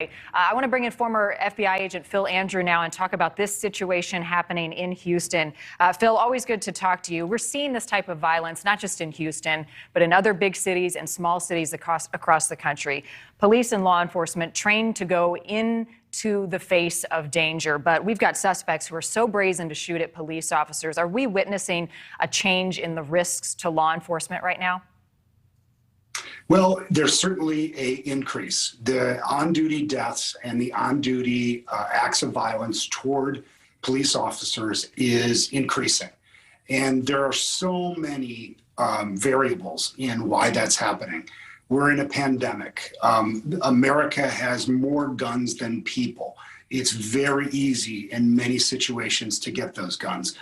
I want to bring in former FBI agent Phil Andrew now and talk about this situation happening in Houston. Phil, always good to talk to you. We're seeing this type of violence, not just in Houston, but in other big cities and small cities across the country. Police and law enforcement trained to go into the face of danger, but we've got suspects who are so brazen to shoot at police officers. Are we witnessing a change in the risks to law enforcement right now? Well, there's certainly an increase. The on-duty deaths and the on-duty acts of violence toward police officers is increasing. And there are so many variables in why that's happening. We're in a pandemic. America has more guns than people. It's very easy in many situations to get those guns.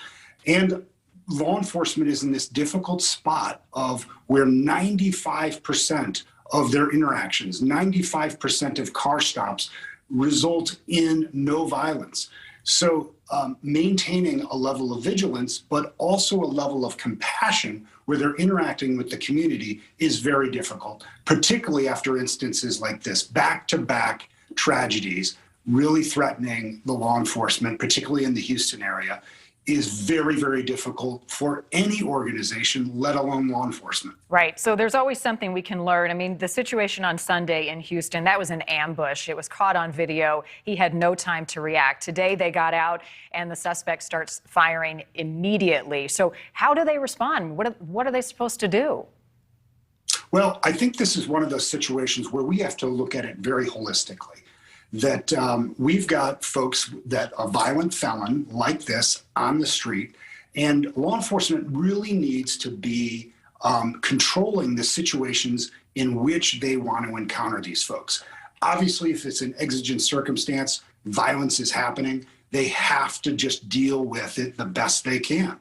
And law enforcement is in this difficult spot of where 95% of their interactions, 95% of car stops result in no violence. So maintaining a level of vigilance, but also a level of compassion where they're interacting with the community is very difficult, particularly after instances like this, back-to-back tragedies really threatening the law enforcement, particularly in the Houston area, is very, very difficult for any organization, let alone law enforcement. Right. So there's always something we can learn. I mean, the situation on Sunday in Houston, that was an ambush. It was caught on video. He had no time to react. Today, they got out and the suspect starts firing immediately. So how do they respond? What are they supposed to do? Well, I think this is one of those situations where we have to look at it very holistically. That we've got folks that are violent felon like this on the street, and law enforcement really needs to be controlling the situations in which they want to encounter these folks. Obviously, if it's an exigent circumstance, violence is happening, they have to just deal with it the best they can.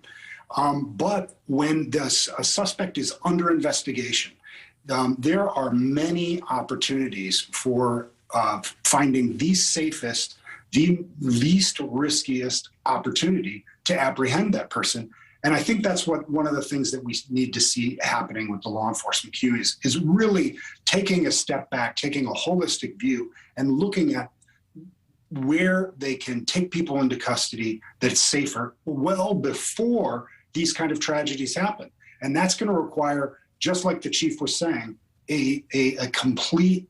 But when a suspect is under investigation, there are many opportunities for finding the safest, the least riskiest opportunity to apprehend that person. And I think that's one of the things that we need to see happening with the law enforcement queue is really taking a step back, taking a holistic view and looking at where they can take people into custody that's safer well before these kind of tragedies happen. And that's going to require, just like the chief was saying, a complete,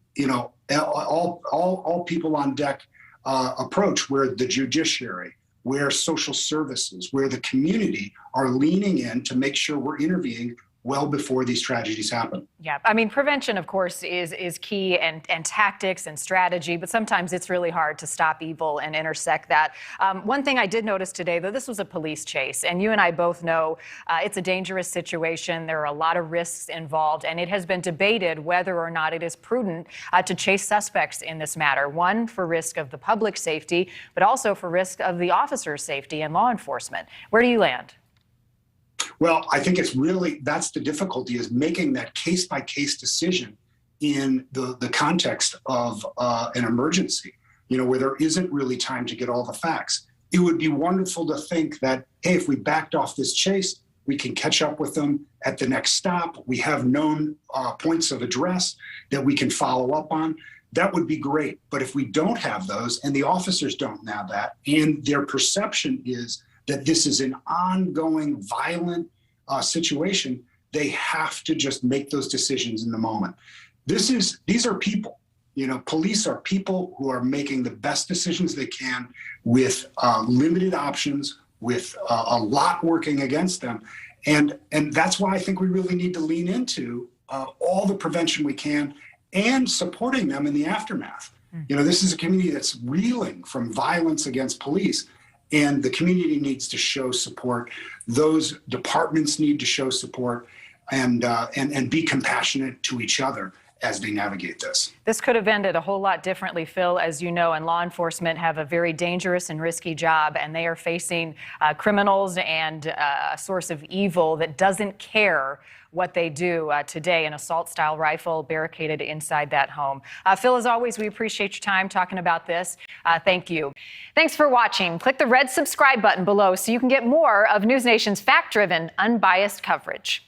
all people on deck approach where the judiciary, where social services, where the community are leaning in to make sure we're intervening well before these tragedies happen. Yeah, I mean, prevention, of course, is key and tactics and strategy, but sometimes it's really hard to stop evil and intersect that. One thing I did notice today, though, this was a police chase, and you and I both know it's a dangerous situation. There are a lot of risks involved, and it has been debated whether or not it is prudent to chase suspects in this matter. One, for risk of the public safety, but also for risk of the officer's safety and law enforcement. Where do you land? Well, I think that's the difficulty, is making that case-by-case decision in the context of an emergency, where there isn't really time to get all the facts. It would be wonderful to think that, hey, if we backed off this chase, we can catch up with them at the next stop. We have known points of address that we can follow up on. That would be great. But if we don't have those, and the officers don't have that, and their perception is that this is an ongoing violent situation, they have to just make those decisions in the moment. These are people. Police are people who are making the best decisions they can with limited options, with a lot working against them. And that's why I think we really need to lean into all the prevention we can and supporting them in the aftermath. This is a community that's reeling from violence against police. And the community needs to show support. Those departments need to show support and be compassionate to each other as they navigate this. This could have ended a whole lot differently, Phil, as you know, and law enforcement have a very dangerous and risky job, and they are facing criminals and a source of evil that doesn't care what they do today, an assault-style rifle barricaded inside that home. Phil, as always, we appreciate your time talking about this. Thank you. Thanks for watching. Click the red subscribe button below so you can get more of NewsNation's fact-driven, unbiased coverage.